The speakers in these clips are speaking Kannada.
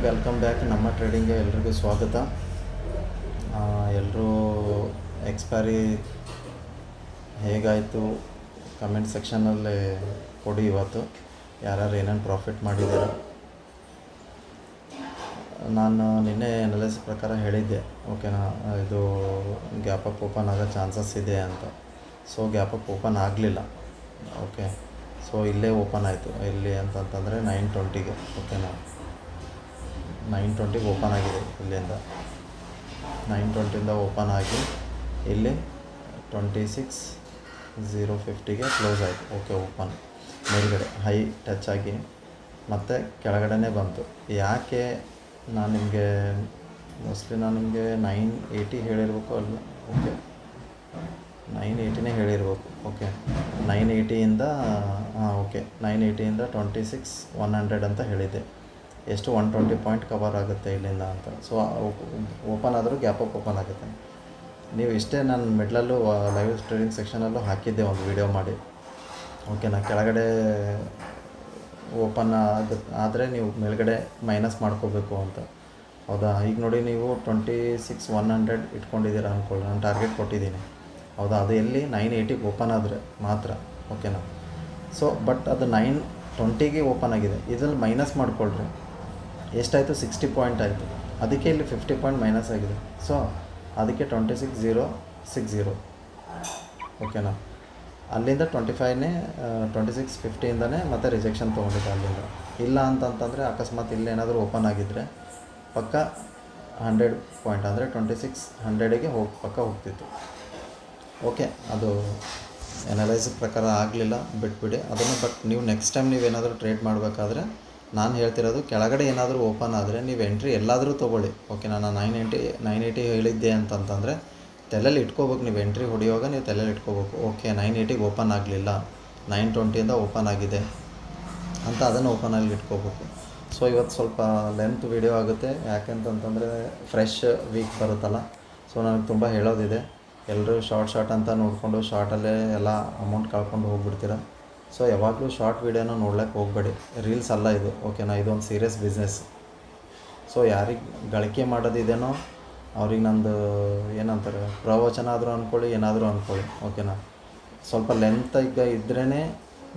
ವೆಲ್ಕಮ್ ಬ್ಯಾಕ್ ನಮ್ಮ ಟ್ರೇಡಿಂಗ್ಗೆ ಎಲ್ರಿಗೂ ಸ್ವಾಗತ. ಎಲ್ಲರೂ ಎಕ್ಸ್ಪೈರಿ ಹೇಗಾಯಿತು ಕಮೆಂಟ್ ಸೆಕ್ಷನಲ್ಲಿ ಕೊಡಿ. ಇವತ್ತು ಯಾರ್ಯಾರು ಏನೇನು ಪ್ರಾಫಿಟ್ ಮಾಡಿದ್ದೀರ. ನಾನು ನಿನ್ನೆ ಅನಾಲಿಸಿಸ್ ಪ್ರಕಾರ ಹೇಳಿದ್ದೆ, ಓಕೆನಾ, ಇದು ಗ್ಯಾಪ್ ಅಪ್ ಓಪನ್ ಆಗೋ ಚಾನ್ಸಸ್ ಇದೆ ಅಂತ. ಸೊ ಗ್ಯಾಪ್ ಅಪ್ ಓಪನ್ ಆಗಲಿಲ್ಲ. ಓಕೆ, ಸೊ ಇಲ್ಲೇ ಓಪನ್ ಆಯಿತು. ಎಲ್ಲಿ ಅಂತಂತಂದರೆ 9:20ಗೆ, ಓಕೆನಾ, 9:20ಗೆ ಓಪನ್ ಆಗಿದೆ. ಇಲ್ಲಿಂದ 9:20ಇಂದ ಓಪನ್ ಆಗಿ ಇಲ್ಲಿ 26,050ಗೆ ಕ್ಲೋಸ್ ಆಯಿತು. ಓಕೆ, ಓಪನ್ ಮೇಲ್ಗಡೆ ಹೈ ಟಚ್ ಆಗಿ ಮತ್ತು ಕೆಳಗಡೆನೇ ಬಂತು. ಯಾಕೆ ನಾನು ನಿಮಗೆ ನಾನು ನಿಮಗೆ 980 ಹೇಳಿರ್ಬೇಕು ಅಲ್ಲ. ಓಕೆ, 980ನೇ ಹೇಳಿರ್ಬೇಕು. ಓಕೆ, 980ಇಂದ ಓಕೆ 980ಇಂದ 26,100 ಅಂತ ಹೇಳಿದ್ದೆ. ಎಷ್ಟು 120 ಪಾಯಿಂಟ್ ಕವರ್ ಆಗುತ್ತೆ ಇಲ್ಲಿಂದ ಅಂತ. ಸೊ ಓಪನ್ ಆದರೂ ಗ್ಯಾಪ್ ಅಪ್ ಓಪನ್ ಆಗುತ್ತೆ. ನೀವು ಇಷ್ಟೇ ನಾನು ಮಿಡ್ಲಲ್ಲೂ ಲೈವ್ ಟ್ರೇಡಿಂಗ್ ಸೆಕ್ಷನಲ್ಲೂ ಹಾಕಿದ್ದೆ ಒಂದು ವಿಡಿಯೋ ಮಾಡಿ. ಓಕೆನಾ, ಕೆಳಗಡೆ ಓಪನ್ ಆದರೆ ನೀವು ಮೇಲ್ಗಡೆ ಮೈನಸ್ ಮಾಡ್ಕೋಬೇಕು ಅಂತ. ಹೌದಾ, ಈಗ ನೋಡಿ ನೀವು 26,100 ಇಟ್ಕೊಂಡಿದ್ದೀರ ಅಂದ್ಕೊಳ್ಳಿ. ನಾನು ಟಾರ್ಗೆಟ್ ಕೊಟ್ಟಿದ್ದೀನಿ. ಹೌದಾ, ಅದು ಎಲ್ಲಿ 980ಗೆ ಓಪನ್ ಆದರೆ ಮಾತ್ರ. ಓಕೆನಾ, ಸೊ ಬಟ್ ಅದು 920ಗೆ ಓಪನ್ ಆಗಿದೆ. ಇದರಲ್ಲಿ ಮೈನಸ್ ಮಾಡಿಕೊಳ್ಳ್ರಿ. ಎಷ್ಟಾಯಿತು? 60 ಪಾಯಿಂಟ್ ಆಯಿತು. ಅದಕ್ಕೆ ಇಲ್ಲಿ 50 ಪಾಯಿಂಟ್ ಮೈನಸ್ ಆಗಿದೆ. ಸೊ ಅದಕ್ಕೆ 26,060. ಓಕೆನಾ, ಅಲ್ಲಿಂದ 25ನೇ 2650ಇಂದನೇ ಮತ್ತೆ ರಿಜೆಕ್ಷನ್ ತೊಗೊಂಡಿದ್ದೆ ಅಲ್ಲಿಂದ. ಇಲ್ಲ ಅಂತಂತಂದರೆ ಅಕಸ್ಮಾತ್ ಇಲ್ಲೇನಾದರೂ ಓಪನ್ ಆಗಿದ್ದರೆ ಪಕ್ಕ 100 ಪಾಯಿಂಟ್ ಅಂದರೆ 2600ಗೆ ಪಕ್ಕ ಹೋಗ್ತಿತ್ತು. ಓಕೆ, ಅದು ಅನಲೈಸಿಸ್ ಪ್ರಕಾರ ಆಗಲಿಲ್ಲ, ಬಿಟ್ಬಿಡಿ ಅದನ್ನು. ಬಟ್ ನೀವು ನೆಕ್ಸ್ಟ್ ಟೈಮ್ ನೀವೇನಾದರೂ ಟ್ರೇಡ್ ಮಾಡಬೇಕಾದ್ರೆ ನಾನು ಹೇಳ್ತಿರೋದು, ಕೆಳಗಡೆ ಏನಾದರೂ ಓಪನ್ ಆದರೆ ನೀವು ಎಂಟ್ರಿ ಎಲ್ಲಾದರೂ ತೊಗೊಳ್ಳಿ. ಓಕೆ, ನಾನು 980 ಹೇಳಿದ್ದೆ ಅಂತಂತಂದರೆ ತಲೆಯಲ್ಲಿ ಇಟ್ಕೋಬೇಕು. ನೀವು ಎಂಟ್ರಿ ಹೊಡೆಯುವಾಗ ನೀವು ತಲೆಯಲ್ಲಿ ಇಟ್ಕೋಬೇಕು. ಓಕೆ, 980ಗೆ ಓಪನ್ ಆಗಲಿಲ್ಲ, 920ಇಂದ ಓಪನ್ ಆಗಿದೆ ಅಂತ ಅದನ್ನು ಓಪನಲ್ಲಿ ಇಟ್ಕೋಬೇಕು. ಸೊ ಇವತ್ತು ಸ್ವಲ್ಪ ಲೆಂತ್ ವಿಡಿಯೋ ಆಗುತ್ತೆ. ಯಾಕೆಂತಂತಂದರೆ ಫ್ರೆಶ್ ವೀಕ್ ಬರುತ್ತಲ್ಲ. ಸೊ ನನಗೆ ತುಂಬ ಹೇಳೋದಿದೆ. ಎಲ್ಲರೂ ಶಾರ್ಟ್ ಅಂತ ನೋಡಿಕೊಂಡು ಶಾರ್ಟಲ್ಲೇ ಎಲ್ಲ ಅಮೌಂಟ್ ಕಳ್ಕೊಂಡು ಹೋಗ್ಬಿಡ್ತೀರ. ಸೊ ಯಾವಾಗಲೂ ಶಾರ್ಟ್ ವೀಡಿಯೋನ ನೋಡ್ಲಿಕ್ಕೆ ಹೋಗಬೇಡಿ. ರೀಲ್ಸ್ ಅಲ್ಲ ಇದು. ಓಕೆನಾ, ಇದೊಂದು ಸೀರಿಯಸ್ ಬಿಸ್ನೆಸ್. ಸೊ ಯಾರಿಗೆ ಗಳಿಕೆ ಮಾಡೋದಿದೇನೋ ಅವ್ರಿಗೆ ನಂದು ಏನಂತಾರೆ ಪ್ರವಚನ ಆದರೂ ಅಂದ್ಕೊಳ್ಳಿ, ಏನಾದರೂ ಅಂದ್ಕೊಳ್ಳಿ. ಓಕೆನಾ, ಸ್ವಲ್ಪ ಲೆಂತ್ ಈಗ ಇದ್ರೇ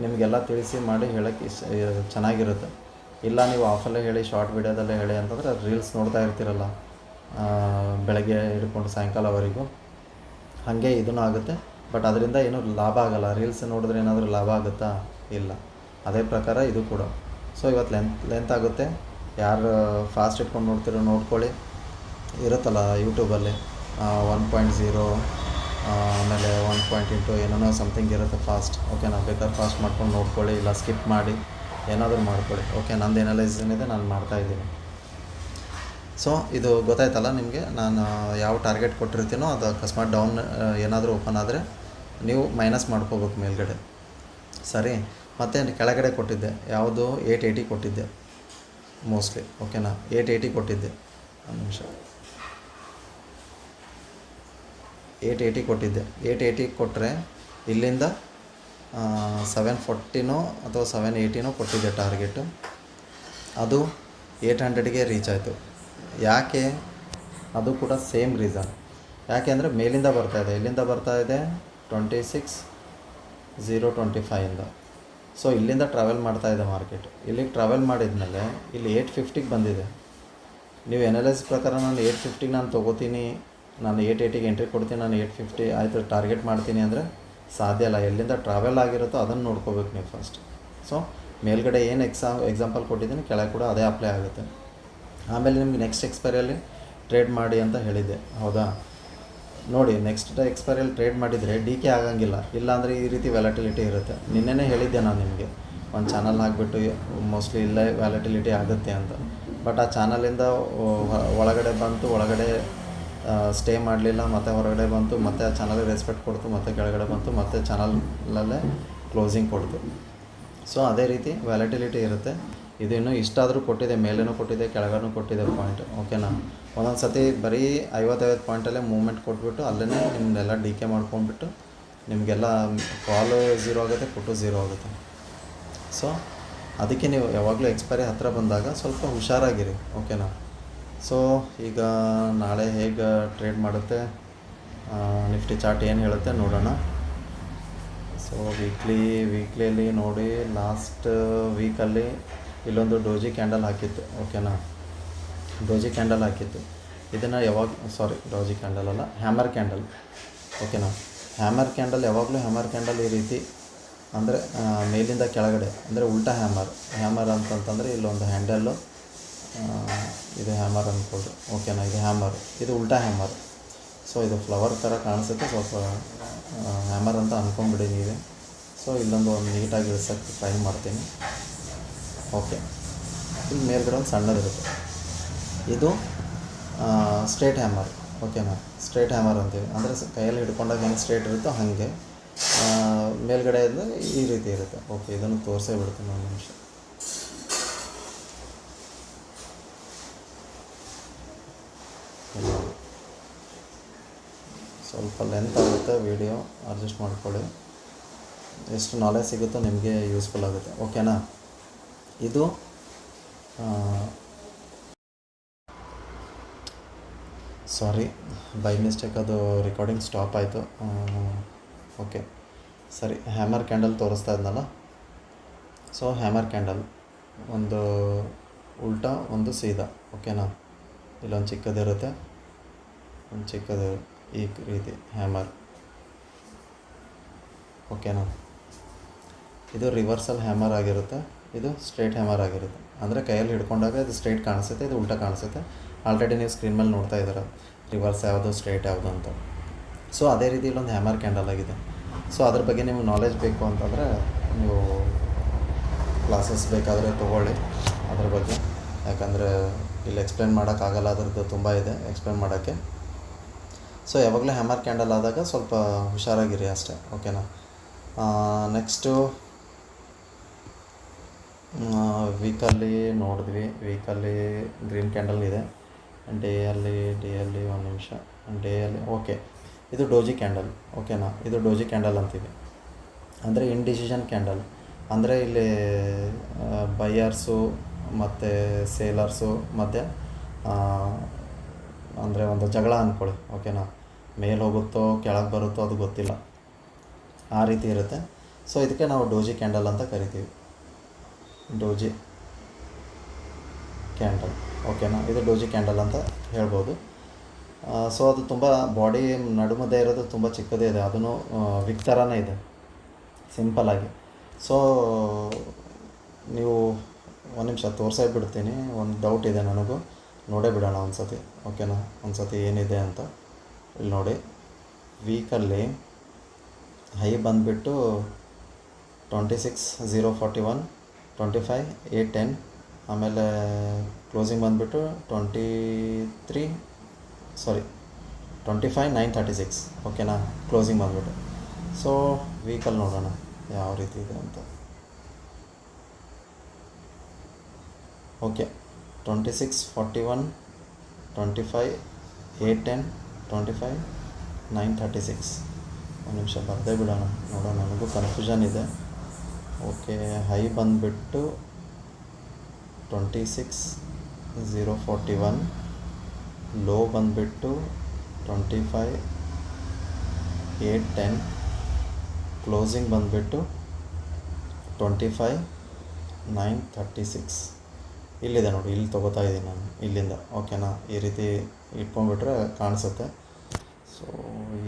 ನಿಮಗೆಲ್ಲ ತಿಳಿಸಿ ಮಾಡಿ ಹೇಳೋಕ್ಕೆ ಚೆನ್ನಾಗಿರುತ್ತೆ. ಇಲ್ಲ ನೀವು ಆಫಲ್ಲೇ ಹೇಳಿ, ಶಾರ್ಟ್ ವೀಡಿಯೋದಲ್ಲೇ ಹೇಳಿ ಅಂತಂದರೆ ರೀಲ್ಸ್ ನೋಡ್ತಾ ಇರ್ತೀರಲ್ಲ ಬೆಳಗ್ಗೆ ಹಿಡ್ಕೊಂಡು ಸಾಯಂಕಾಲವರೆಗೂ, ಹಾಗೆ ಇದೂ ಆಗುತ್ತೆ. ಬಟ್ ಅದರಿಂದ ಏನೂ ಲಾಭ ಆಗೋಲ್ಲ. ರೀಲ್ಸ್ ನೋಡಿದ್ರೆ ಏನಾದರೂ ಲಾಭ ಆಗುತ್ತಾ? ಇಲ್ಲ. ಅದೇ ಪ್ರಕಾರ ಇದು ಕೂಡ. ಸೊ ಇವತ್ತು ಲೆಂತ್ ಆಗುತ್ತೆ. ಯಾರು ಫಾಸ್ಟ್ ಇಟ್ಕೊಂಡು ನೋಡ್ತಿರೋ ನೋಡ್ಕೊಳ್ಳಿ. ಇರುತ್ತಲ್ಲ ಯೂಟ್ಯೂಬಲ್ಲಿ 1.0 ಆಮೇಲೆ 1.2 ಏನೇನೋ ಸಮಥಿಂಗ್ ಇರುತ್ತೆ ಫಾಸ್ಟ್. ಓಕೆನಾ, ಬೇಕಾದ್ರೆ ಫಾಸ್ಟ್ ಮಾಡ್ಕೊಂಡು ನೋಡ್ಕೊಳ್ಳಿ, ಇಲ್ಲ ಸ್ಕಿಪ್ ಮಾಡಿ ಏನಾದರೂ ಮಾಡ್ಕೊಳ್ಳಿ. ಓಕೆ, ನಂದು ಅನಲೈಸಿಸ್ ಏನಿದೆ ನಾನು ಮಾಡ್ತಾಯಿದ್ದೀನಿ. ಸೊ ಇದು ಗೊತ್ತಾಯ್ತಲ್ಲ ನಿಮಗೆ. ನಾನು ಯಾವ ಟಾರ್ಗೆಟ್ ಕೊಟ್ಟಿರ್ತೀನೋ ಅದು ಅಕಸ್ಮಾತ್ ಡೌನ್ ಏನಾದರೂ ಓಪನ್ ಆದರೆ ನೀವು ಮೈನಸ್ ಮಾಡ್ಕೋಬೇಕು ಮೇಲ್ಗಡೆ. ಸರಿ, ಮತ್ತು ಕೆಳಗಡೆ ಕೊಟ್ಟಿದ್ದೆ ಯಾವುದು 880 ಕೊಟ್ಟಿದ್ದೆ ಮೋಸ್ಟ್ಲಿ. ಓಕೆನಾ, 880 ಕೊಟ್ಟಿದ್ದೆ. ಒಂದು ನಿಮಿಷ, 880 ಕೊಟ್ಟಿದ್ದೆ. 880 ಕೊಟ್ಟರೆ ಇಲ್ಲಿಂದ 740ನೋ ಅಥವಾ 780ನೋ ಕೊಟ್ಟಿದ್ದೆ ಟಾರ್ಗೆಟು. ಅದು 800ಗೆ ರೀಚ್ ಆಯಿತು. ಯಾಕೆ? ಅದು ಕೂಡ ಸೇಮ್ ರೀಸನ್. ಯಾಕೆ ಅಂದರೆ ಮೇಲಿಂದ ಬರ್ತಾಯಿದೆ. ಎಲ್ಲಿಂದ ಬರ್ತಾಯಿದೆ? 26,025ಇಂದ. ಸೊ ಇಲ್ಲಿಂದ ಟ್ರಾವೆಲ್ ಮಾಡ್ತಾಯಿದೆ ಮಾರ್ಕೆಟ್. ಇಲ್ಲಿಗೆ ಟ್ರಾವೆಲ್ ಮಾಡಿದ್ಮೇಲೆ ಇಲ್ಲಿ 850ಗೆ ಬಂದಿದೆ. ನೀವು ಅನಲೈಸಿಸ್ ಪ್ರಕಾರ ನಾನು 850ಗೆ ನಾನು ತೊಗೋತೀನಿ, ನಾನು 880ಗೆ ಎಂಟ್ರಿ ಕೊಡ್ತೀನಿ, ನಾನು 850 ಆಯಿತು ಟಾರ್ಗೆಟ್ ಮಾಡ್ತೀನಿ ಅಂದರೆ ಸಾಧ್ಯ ಇಲ್ಲ. ಎಲ್ಲಿಂದ ಟ್ರಾವೆಲ್ ಆಗಿರುತ್ತೋ ಅದನ್ನು ನೋಡ್ಕೋಬೇಕು ನೀವು ಫಸ್ಟ್. ಸೊ ಮೇಲ್ಗಡೆ ಏನು ಎಕ್ಸಾಂಪಲ್ ಕೊಟ್ಟಿದ್ದೀನಿ, ಕೆಳಗೆ ಕೂಡ ಅದೇ ಅಪ್ಲೈ ಆಗುತ್ತೆ. ಆಮೇಲೆ ನಿಮ್ಗೆ ನೆಕ್ಸ್ಟ್ ಎಕ್ಸ್ಪೈರಿಯಲ್ಲಿ ಟ್ರೇಡ್ ಮಾಡಿ ಅಂತ ಹೇಳಿದ್ದೆ. ಹೌದಾ, ನೋಡಿ ನೆಕ್ಸ್ಟ್ ಎಕ್ಸ್ಪೈರಿಯಲ್ಲಿ ಟ್ರೇಡ್ ಮಾಡಿದರೆ ಡಿಕೆ ಆಗಂಗಿಲ್ಲ. ಇಲ್ಲಾಂದರೆ ಈ ರೀತಿ ವ್ಯಾಲಟಿಲಿಟಿ ಇರುತ್ತೆ. ನಿನ್ನೆನೇ ಹೇಳಿದ್ದೆ ನಾನು ನಿಮಗೆ, ಒಂದು ಚಾನಲ್ ಹಾಕಿಬಿಟ್ಟು ಮೋಸ್ಟ್ಲಿ ಇಲ್ಲೇ ವ್ಯಾಲಟಿಲಿಟಿ ಆಗುತ್ತೆ ಅಂತ. ಬಟ್ ಆ ಚಾನಲಿಂದ ಒಳಗಡೆ ಬಂತು, ಒಳಗಡೆ ಸ್ಟೇ ಮಾಡಲಿಲ್ಲ, ಮತ್ತು ಹೊರಗಡೆ ಬಂತು, ಮತ್ತು ಆ ಚಾನಲ್ಗೆ ರೆಸ್ಪೆಕ್ಟ್ ಕೊಡ್ತು, ಮತ್ತು ಕೆಳಗಡೆ ಬಂತು, ಮತ್ತು ಚಾನಲಲ್ಲೇ ಕ್ಲೋಸಿಂಗ್ ಕೊಡ್ತು. ಸೊ ಅದೇ ರೀತಿ ವ್ಯಾಲಟಿಲಿಟಿ ಇರುತ್ತೆ. ಇದು ಇನ್ನೂ ಇಷ್ಟಾದರೂ ಕೊಟ್ಟಿದೆ, ಮೇಲೇನೂ ಕೊಟ್ಟಿದೆ, ಕೆಳಗನೂ ಕೊಟ್ಟಿದೆ ಪಾಯಿಂಟ್. ಓಕೆನಾ, ಒಂದೊಂದು ಸತಿ ಬರೀ 50 ಪಾಯಿಂಟಲ್ಲೇ ಮೂವ್ಮೆಂಟ್ ಕೊಟ್ಬಿಟ್ಟು ಅಲ್ಲೇ ನಿಮ್ಮನ್ನೆಲ್ಲ ಡಿ ಕೆ ಮಾಡ್ಕೊಂಡ್ಬಿಟ್ಟು ನಿಮಗೆಲ್ಲ ಕಾಲು 0 ಆಗುತ್ತೆ, ಪುಟ್ಟು 0 ಆಗುತ್ತೆ. ಸೊ ಅದಕ್ಕೆ ನೀವು ಯಾವಾಗಲೂ ಎಕ್ಸ್ಪೈರಿ ಹತ್ತಿರ ಬಂದಾಗ ಸ್ವಲ್ಪ ಹುಷಾರಾಗಿರಿ, ಓಕೆನಾ. ಸೊ ಈಗ ನಾಳೆ ಹೇಗೆ ಟ್ರೇಡ್ ಮಾಡುತ್ತೆ, ನಿಫ್ಟಿ ಚಾರ್ಟ್ ಏನು ಹೇಳುತ್ತೆ ನೋಡೋಣ. ಸೊ ವೀಕ್ಲಿಯಲ್ಲಿ ನೋಡಿ, ಲಾಸ್ಟ್ ವೀಕಲ್ಲಿ ಇಲ್ಲೊಂದು ಡೋಜಿ ಕ್ಯಾಂಡಲ್ ಹಾಕಿತ್ತು, ಓಕೆನಾ. ಡೋಜಿ ಕ್ಯಾಂಡಲ್ ಹಾಕಿತ್ತು. ಇದನ್ನು ಡೋಜಿ ಕ್ಯಾಂಡಲ್ ಅಲ್ಲ, ಹ್ಯಾಮರ್ ಕ್ಯಾಂಡಲ್, ಓಕೆನಾ. ಹ್ಯಾಮರ್ ಕ್ಯಾಂಡಲ್ ಯಾವಾಗಲೂ ಹ್ಯಾಮರ್ ಕ್ಯಾಂಡಲ್ ಈ ರೀತಿ ಅಂದರೆ ಮೇಲಿಂದ ಕೆಳಗಡೆ ಅಂದರೆ ಉಲ್ಟಾ ಹ್ಯಾಮರ್ ಅಂತಂತಂದರೆ ಇಲ್ಲೊಂದು ಹ್ಯಾಂಡಲ್ಲು, ಇದು ಹ್ಯಾಮರ್ ಅಂದ್ಕೊಳ್ರಿ, ಓಕೆನಾ. ಇದು ಹ್ಯಾಮರ್, ಇದು ಉಲ್ಟಾ ಹ್ಯಾಮರ್. ಸೊ ಇದು ಫ್ಲವರ್ ಥರ ಕಾಣಿಸುತ್ತೆ, ಸ್ವಲ್ಪ ಹ್ಯಾಮರ್ ಅಂತ ಅಂದ್ಕೊಂಬಿಡಿ ನೀವೇ. ಸೊ ಒಂದು ನೀಟಾಗಿ ಇಳಿಸೋಕ್ಕೆ ಟ್ರೈ ಮಾಡ್ತೀನಿ, ಓಕೆ. ಇಲ್ಲಿ ಮೇಲ್ಗಡೆ ಒಂದು ಸಣ್ಣದಿರುತ್ತೆ, ಇದು ಸ್ಟ್ರೇಟ್ ಹ್ಯಾಮರ್, ಓಕೆನಾ. ಸ್ಟ್ರೇಟ್ ಹ್ಯಾಮರ್ ಅಂತೀವಿ, ಅಂದರೆ ಕೈಯಲ್ಲಿ ಹಿಡ್ಕೊಂಡಾಗ ಹೆಂಗೆ ಸ್ಟ್ರೇಟ್ ಇರುತ್ತೋ ಹಾಗೆ ಮೇಲ್ಗಡೆ ಈ ರೀತಿ ಇರುತ್ತೆ, ಓಕೆ. ಇದನ್ನು ತೋರಿಸೇ ಬಿಡ್ತೀನಿ ಒಂದು ನಿಮಿಷ. ಸ್ವಲ್ಪ ಲೆಂತ್ ಆಗುತ್ತೆ ವಿಡಿಯೋ, ಅಡ್ಜಸ್ಟ್ ಮಾಡ್ಕೊಳ್ಳಿ. ಎಷ್ಟು ನಾಲೆಜ್ ಸಿಗುತ್ತೋ ನಿಮಗೆ ಯೂಸ್ಫುಲ್ ಆಗುತ್ತೆ, ಓಕೆನಾ. ಇದು ಸಾರಿ, ಬೈ ಮಿಸ್ಟೇಕ್ ಅದು ರೆಕಾರ್ಡಿಂಗ್ ಸ್ಟಾಪ್ ಆಯಿತು, ಓಕೆ. ಸರಿ, ಹ್ಯಾಮರ್ ಕ್ಯಾಂಡಲ್ ತೋರಿಸ್ತಾ ಇದ್ನಲ್ಲ. ಸೊ ಹ್ಯಾಮರ್ ಕ್ಯಾಂಡಲ್ ಒಂದು ಉಲ್ಟಾ ಒಂದು ಸೀದಾ, ಓಕೆನಾ. ಇಲ್ಲೊಂದು ಚಿಕ್ಕದಿರುತ್ತೆ, ಒಂದು ಚಿಕ್ಕದು ಈ ರೀತಿ ಹ್ಯಾಮರ್, ಓಕೆನಾ. ಇದು ರಿವರ್ಸಲ್ ಹ್ಯಾಮರ್ ಆಗಿರುತ್ತೆ, ಇದು ಸ್ಟ್ರೇಟ್ ಹ್ಯಾಮರ್ ಆಗಿರುತ್ತೆ. ಅಂದರೆ ಕೈಯಲ್ಲಿ ಹಿಡ್ಕೊಂಡಾಗ ಇದು ಸ್ಟ್ರೇಟ್ ಕಾಣಿಸುತ್ತೆ, ಇದು ಉಲ್ಟಾ ಕಾಣಿಸುತ್ತೆ. ಆಲ್ರೆಡಿ ನೀವು ಸ್ಕ್ರೀನ್ ಮೇಲೆ ನೋಡ್ತಾ ಇದ್ದೀರ ರಿವರ್ಸ್ ಯಾವುದು ಸ್ಟ್ರೇಟ್ ಯಾವುದು ಅಂತ. ಸೊ ಅದೇ ರೀತಿ ಇಲ್ಲೊಂದು ಹ್ಯಾಮರ್ ಕ್ಯಾಂಡಲ್ ಆಗಿದೆ. ಸೊ ಅದ್ರ ಬಗ್ಗೆ ನಿಮಗೆ ನಾಲೆಜ್ ಬೇಕು ಅಂತಂದರೆ ನೀವು ಕ್ಲಾಸಸ್ ಬೇಕಾದರೆ ತೊಗೊಳ್ಳಿ ಅದ್ರ ಬಗ್ಗೆ, ಯಾಕಂದರೆ ಇಲ್ಲಿ ಎಕ್ಸ್ಪ್ಲೇನ್ ಮಾಡೋಕ್ಕಾಗಲ್ಲ, ಅದ್ರದ್ದು ತುಂಬ ಇದೆ ಎಕ್ಸ್ಪ್ಲೇನ್ ಮಾಡೋಕ್ಕೆ. ಸೊ ಯಾವಾಗಲೂ ಹ್ಯಾಮರ್ ಕ್ಯಾಂಡಲ್ ಆದಾಗ ಸ್ವಲ್ಪ ಹುಷಾರಾಗಿರಿ ಅಷ್ಟೇ, ಓಕೆನಾ. ನೆಕ್ಸ್ಟು ವೀಕಲ್ಲಿ ನೋಡಿದ್ವಿ, ವೀಕಲ್ಲಿ ಗ್ರೀನ್ ಕ್ಯಾಂಡಲ್ ಇದೆ. ಡೇಯಲ್ಲಿ ಒಂದು ನಿಮಿಷ, ಡೇಯಲ್ಲಿ ಓಕೆ. ಇದು ಡೋಜಿ ಕ್ಯಾಂಡಲ್, ಓಕೆನಾ. ಇದು ಡೋಜಿ ಕ್ಯಾಂಡಲ್ ಅಂತೀವಿ, ಅಂದರೆ ಇಂಡಿಸಿಷನ್ ಕ್ಯಾಂಡಲ್. ಅಂದರೆ ಇಲ್ಲಿ ಬೈಯರ್ಸು ಮತ್ತು ಸೇಲರ್ಸು ಮಧ್ಯೆ ಅಂದರೆ ಒಂದು ಜಗಳ ಅಂದ್ಕೊಳ್ಳಿ, ಓಕೆನಾ. ಮೇಲೆ ಹೋಗುತ್ತೋ ಕೆಳಗೆ ಬರುತ್ತೋ ಅದು ಗೊತ್ತಿಲ್ಲ, ಆ ರೀತಿ ಇರುತ್ತೆ. ಸೊ ಇದಕ್ಕೆ ನಾವು ಡೋಜಿ ಕ್ಯಾಂಡಲ್ ಅಂತ ಕರಿತೀವಿ, ಡೋಜಿ ಕ್ಯಾಂಡಲ್, ಓಕೆನಾ. ಇದು ಡೋಜಿ ಕ್ಯಾಂಡಲ್ ಅಂತ ಹೇಳ್ಬೋದು. ಸೊ ಅದು ತುಂಬ ಬಾಡಿ ನಡುಮಧ್ಯೆ ಇರೋದು ತುಂಬ ಚಿಕ್ಕದೇ ಇದೆ, ಅದೂ ವಿಕ್ ಥರನೇ ಇದೆ ಸಿಂಪಲ್ಲಾಗಿ. ಸೊ ನೀವು ಒಂದು ನಿಮಿಷ ತೋರಿಸೇ ಬಿಡ್ತೀನಿ, ಒಂದು ಡೌಟ್ ಇದೆ ನನಗೂ, ನೋಡೇ ಬಿಡೋಣ ಒಂದು ಸತಿ, ಓಕೆನಾ. ಒಂದು ಸತಿ ಏನಿದೆ ಅಂತ ಇಲ್ಲಿ ನೋಡಿ. ವೀಕಲ್ಲಿ ಹೈ ಬಂದುಬಿಟ್ಟು 26,041, 25,810, ಆಮೇಲೆ ಕ್ಲೋಸಿಂಗ್ ಬಂದುಬಿಟ್ಟು 25,936, ಓಕೆನಾ. ಕ್ಲೋಸಿಂಗ್ ಬಂದುಬಿಟ್ಟು. ಸೊ ವೀಕಲ್ಲಿ ನೋಡೋಣ ಯಾವ ರೀತಿ ಇದೆ ಅಂತ. ಓಕೆ, 26,41, 25,810, 25,936. ಒಂದು ನಿಮಿಷ ಬರದೇ ಬಿಡೋಣ, ನೋಡೋಣ, ನನಗೂ ಕನ್ಫ್ಯೂಷನ್ ಇದೆ. ಓಕೆ, ಹೈ ಬಂದುಬಿಟ್ಟು 26,041, ಲೋ ಬಂದುಬಿಟ್ಟು 25,810, ಕ್ಲೋಸಿಂಗ್ ಬಂದುಬಿಟ್ಟು 25,936. ಇಲ್ಲಿದೆ ನೋಡಿ, ಇಲ್ಲಿ ತೊಗೋತಾ ಇದ್ದೀನಿ ನಾನು ಇಲ್ಲಿಂದ, ಓಕೆನಾ. ಈ ರೀತಿ ಇಟ್ಕೊಂಡ್ಬಿಟ್ರೆ ಕಾಣಿಸುತ್ತೆ. ಸೊ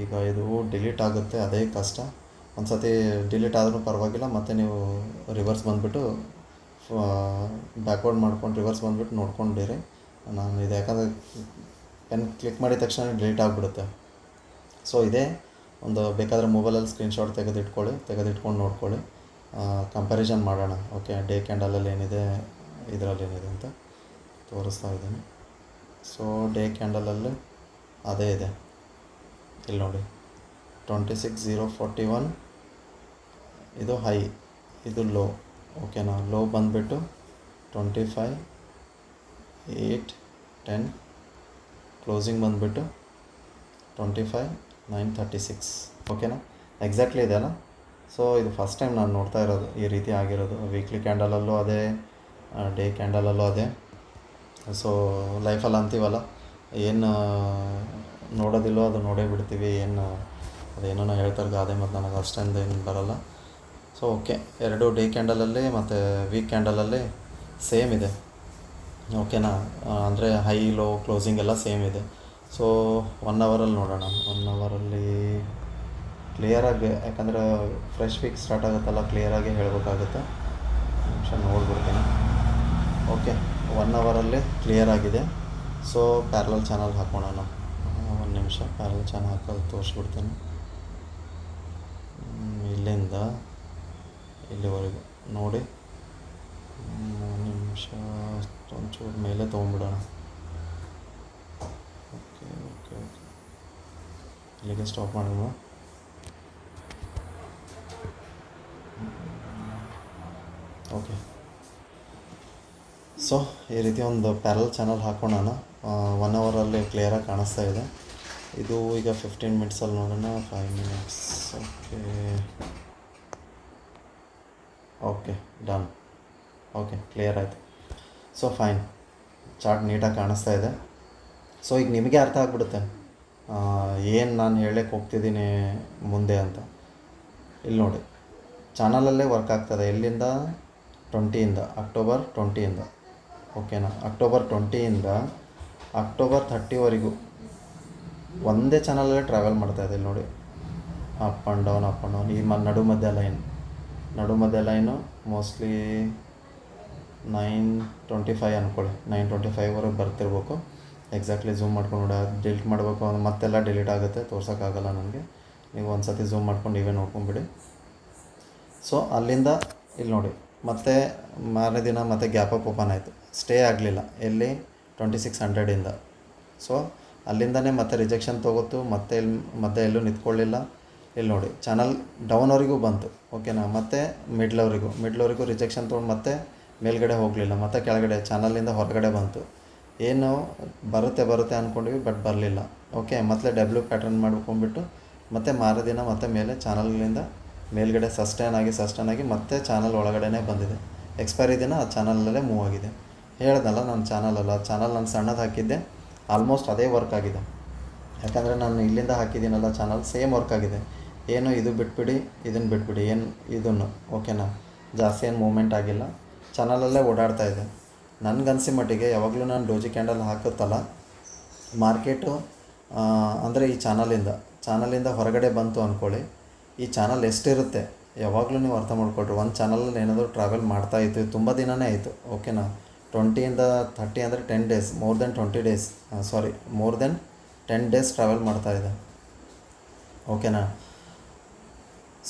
ಈಗ ಇದು ಡಿಲೀಟ್ ಆಗುತ್ತೆ, ಅದೇ ಕಷ್ಟ. ಒಂದು ಸತಿ ಡಿಲೀಟ್ ಆದರೂ ಪರವಾಗಿಲ್ಲ, ಮತ್ತು ನೀವು ರಿವರ್ಸ್ ಬಂದುಬಿಟ್ಟು ಬ್ಯಾಕ್ವರ್ಡ್ ಮಾಡ್ಕೊಂಡು ರಿವರ್ಸ್ ಬಂದುಬಿಟ್ಟು ನೋಡ್ಕೊಂಡಿರಿ. ನಾನು ಇದು ಯಾಕಂದರೆ ಪೆನ್ ಕ್ಲಿಕ್ ಮಾಡಿದ ತಕ್ಷಣ ಡಿಲೀಟ್ ಆಗಿಬಿಡುತ್ತೆ. ಸೊ ಇದೇ ಒಂದು ಬೇಕಾದರೆ ಮೊಬೈಲಲ್ಲಿ ಸ್ಕ್ರೀನ್ಶಾಟ್ ತೆಗೆದಿಟ್ಕೊಂಡು ನೋಡ್ಕೊಳ್ಳಿ, ಕಂಪ್ಯಾರಿಸನ್ ಮಾಡೋಣ. ಓಕೆ, ಡೇ ಕ್ಯಾಂಡಲಲ್ಲಿ ಏನಿದೆ, ಇದರಲ್ಲಿ ಏನಿದೆ ಅಂತ ತೋರಿಸ್ತಾ ಇದ್ದೀನಿ. ಸೊ ಡೇ ಕ್ಯಾಂಡಲಲ್ಲಿ ಅದೇ ಇದೆ, ಇಲ್ಲಿ ನೋಡಿ. 26,041 ಇದು ಹೈ, ಇದು ಲೋ, ಓಕೆನಾ. ಲೋ ಬಂದುಬಿಟ್ಟು 25,810, ಕ್ಲೋಸಿಂಗ್ ಬಂದುಬಿಟ್ಟು 25,936, ಓಕೆನಾ. ಎಕ್ಸಾಕ್ಟ್ಲಿ ಇದೆಯಲ್ಲ. ಸೊ ಇದು ಫಸ್ಟ್ ಟೈಮ್ ನಾನು ನೋಡ್ತಾ ಇರೋದು ಈ ರೀತಿ ಆಗಿರೋದು. ವೀಕ್ಲಿ ಕ್ಯಾಂಡಲಲ್ಲೂ ಅದೇ, ಡೇ ಕ್ಯಾಂಡಲಲ್ಲೂ ಅದೇ. ಸೊ ಲೈಫಲ್ಲಿ ಅಂತೀವಲ್ಲ, ಏನು ನೋಡೋದಿಲ್ಲೋ ಅದು ನೋಡೇ ಬಿಡ್ತೀವಿ, ಏನು ಅದೇನೋ ಹೇಳ್ತಾರೆ ಗಾದೆ, ಮತ್ತು ನನಗೆ ಅಷ್ಟೊಂದು ಏನು ಬರೋಲ್ಲ. ಸೊ ಓಕೆ, 2 ಡೇ ಕ್ಯಾಂಡಲಲ್ಲಿ ಮತ್ತು ವೀಕ್ ಕ್ಯಾಂಡಲಲ್ಲಿ ಸೇಮ್ ಇದೆ, ಓಕೆನಾ. ಅಂದರೆ ಹೈ ಲೋ ಕ್ಲೋಸಿಂಗ್ ಎಲ್ಲ ಸೇಮ್ ಇದೆ. ಸೊ 1 ಅವರಲ್ಲಿ ನೋಡೋಣ. 1 ಅವರಲ್ಲಿ ಕ್ಲಿಯರಾಗಿ, ಯಾಕಂದರೆ ಫ್ರೆಶ್ ವೀಕ್ ಸ್ಟಾರ್ಟ್ ಆಗುತ್ತಲ್ಲ, ಕ್ಲಿಯರಾಗಿ ಹೇಳಬೇಕಾಗುತ್ತೆ. ನಿಮಿಷ ನೋಡ್ಬಿಡ್ತೀನಿ. ಓಕೆ, 1 ಅವರಲ್ಲಿ ಕ್ಲಿಯರ್ ಆಗಿದೆ. ಸೊ ಪ್ಯಾರಲಲ್ ಚಾನಲ್ ಹಾಕೋಣ. ಒಂದು ನಿಮಿಷ ಪ್ಯಾರಲಲ್ ಚಾನಲ್ ಹಾಕೋದು ತೋರಿಸ್ಬಿಡ್ತೀನಿ. ಇಲ್ಲಿಂದ ಇಲ್ಲಿವರೆಗೂ ನೋಡಿ, ನಿಮಿಷ ಒಂಚೂರು ಮೇಲೆ ತೊಗೊಂಬಿಡೋಣ. ಓಕೆ ಓಕೆ ಓಕೆ, ಇಲ್ಲಿಗೆ ಸ್ಟಾಪ್ ಮಾಡೋಣ. ಓಕೆ, ಸೊ ಈ ರೀತಿ ಒಂದು ಪ್ಯಾರಲ್ ಚಾನಲ್ ಹಾಕೋಣ. 1 ಅವರಲ್ಲಿ ಕ್ಲಿಯರಾಗಿ ಕಾಣಿಸ್ತಾ ಇದೆ. ಇದು ಈಗ 15 ಮಿನಿಟ್ಸಲ್ಲಿ ನೋಡೋಣ. 5 minutes. Okay okay, done. Okay, clear ಆಯಿತು. ಸೊ ಫೈನ್, ಚಾರ್ಟ್ ನೀಟಾಗಿ ಕಾಣಿಸ್ತಾ ಇದೆ. ಸೊ ಈಗ ನಿಮಗೆ ಅರ್ಥ ಆಗಿಬಿಡುತ್ತೆ ಏನು ನಾನು ಹೇಳಕ್ಕೆ ಹೋಗ್ತಿದ್ದೀನಿ ಮುಂದೆ ಅಂತ. ಇಲ್ಲಿ ನೋಡಿ, ಚಾನಲಲ್ಲೇ ವರ್ಕ್ ಆಗ್ತದೆ. ಎಲ್ಲಿಂದ? 20ಇಂದ, ಅಕ್ಟೋಬರ್ 20ಇಂದ, ಓಕೆನಾ. ಅಕ್ಟೋಬರ್ 20ಇಂದ ಅಕ್ಟೋಬರ್ 30ವರೆಗೂ ಒಂದೇ ಚಾನಲಲ್ಲೇ ಟ್ರಾವೆಲ್ ಮಾಡ್ತಾಯಿದೆ. ಇಲ್ಲಿ ನೋಡಿ, up and down, up and down. ಈ ನಡು ಮಧ್ಯ ಲೈನು ಮೋಸ್ಟ್ಲಿ 9:25 ಅಂದ್ಕೊಳ್ಳಿ, 9:25ವರೆಗೆ ಬರ್ತಿರ್ಬೇಕು. ಎಕ್ಸಾಕ್ಟ್ಲಿ ಝೂಮ್ ಮಾಡ್ಕೊಂಡು ನೋಡಿ. ಡಿಲೀಟ್ ಮಾಡಬೇಕು ಅಂದ್ರೆ ಮತ್ತೆಲ್ಲ ಡಿಲೀಟ್ ಆಗುತ್ತೆ, ತೋರ್ಸೋಕ್ಕಾಗಲ್ಲ ನನಗೆ. ನೀವು ಒಂದು ಸತಿ ಝೂಮ್ ಮಾಡ್ಕೊಂಡು ನೀವೇ ನೋಡ್ಕೊಂಬಿಡಿ. ಸೊ ಅಲ್ಲಿಂದ ಇಲ್ಲಿ ನೋಡಿ, ಮತ್ತೆ ಮಾರನೇ ದಿನ ಮತ್ತೆ ಗ್ಯಾಪ್ ಅಪ್ ಓಪನ್ ಆಯಿತು, ಸ್ಟೇ ಆಗಲಿಲ್ಲ. ಎಲ್ಲಿ? 2600ಇಂದ. ಸೊ ಅಲ್ಲಿಂದನೇ ಮತ್ತೆ ರಿಜೆಕ್ಷನ್ ತೊಗೋತು, ಮತ್ತೆ ಮತ್ತೆ ಎಲ್ಲೂ ನಿಂತ್ಕೊಳ್ಳಿಲ್ಲ. ಇಲ್ಲಿ ನೋಡಿ, ಚಾನಲ್ ಡೌನ್ವರೆಗೂ ಬಂತು, ಓಕೆನಾ. ಮತ್ತು ಮಿಡ್ಲವರೆಗೂ ರಿಜೆಕ್ಷನ್ ತೊಗೊಂಡು ಮತ್ತೆ ಮೇಲ್ಗಡೆ ಹೋಗಲಿಲ್ಲ, ಮತ್ತು ಕೆಳಗಡೆ ಚಾನಲಿಂದ ಹೊರಗಡೆ ಬಂತು. ಏನು ಬರುತ್ತೆ ಅಂದ್ಕೊಂಡ್ವಿ, ಬಟ್ ಬರಲಿಲ್ಲ. ಓಕೆ, ಮತ್ತೆ ಡಬ್ಲ್ಯೂ ಪ್ಯಾಟರ್ನ್ ಮಾಡ್ಕೊಂಡ್ಬಿಟ್ಟು ಮತ್ತೆ ಮಾರದಿನ ಮತ್ತೆ ಮೇಲೆ ಚಾನಲ್ಗಳಿಂದ ಮೇಲ್ಗಡೆ ಸಸ್ಟೈನ್ ಆಗಿ ಮತ್ತೆ ಚಾನಲ್ ಒಳಗಡೆ ಬಂದಿದೆ. ಎಕ್ಸ್ಪೈರಿ ದಿನ ಆ ಚಾನಲಲ್ಲೇ ಮೂವ್ ಆಗಿದೆ. ಹೇಳ್ದಲ್ಲ, ನನ್ನ ಚಾನಲ್ ನಾನು ಸಣ್ಣದು ಹಾಕಿದ್ದೆ, ಆಲ್ಮೋಸ್ಟ್ ಅದೇ ವರ್ಕ್ ಆಗಿದೆ. ಯಾಕಂದರೆ ನಾನು ಇಲ್ಲಿಂದ ಹಾಕಿದ್ದೀನಲ್ಲ ಚಾನಲ್, ಸೇಮ್ ವರ್ಕ್ ಆಗಿದೆ. ಏನು ಇದು ಬಿಟ್ಬಿಡಿ, ಇದನ್ನು ಬಿಟ್ಬಿಡಿ, ಏನು ಇದನ್ನು, ಓಕೆನಾ. ಜಾಸ್ತಿ ಏನು ಮೂವ್ಮೆಂಟ್ ಆಗಿಲ್ಲ, ಚಾನಲಲ್ಲೇ ಓಡಾಡ್ತಾ ಇದೆ. ನನಗನ್ಸಿ ಮಟ್ಟಿಗೆ ಯಾವಾಗಲೂ ನಾನು ಡೋಜಿ ಕ್ಯಾಂಡಲ್ ಹಾಕುತ್ತಲ್ಲ, ಮಾರ್ಕೆಟು ಅಂದರೆ ಈ ಚಾನಲಿಂದ ಹೊರಗಡೆ ಬಂತು ಅಂದ್ಕೊಳ್ಳಿ. ಈ ಚಾನಲ್ ಎಷ್ಟಿರುತ್ತೆ ಯಾವಾಗಲೂ ನೀವು ಅರ್ಥ ಮಾಡ್ಕೊಳ್ರಿ. ಒಂದು ಚಾನಲಲ್ಲಿ ಏನಾದರೂ ಟ್ರಾವೆಲ್ ಮಾಡ್ತಾಯಿತ್ತು, ತುಂಬ ದಿನವೇ ಆಯಿತು, ಓಕೆನಾ. 20ಇಂದ 30 ಅಂದರೆ 10 days, more than 10 days travel ಮಾಡ್ತಾಯಿದೆ, ಓಕೆನಾ.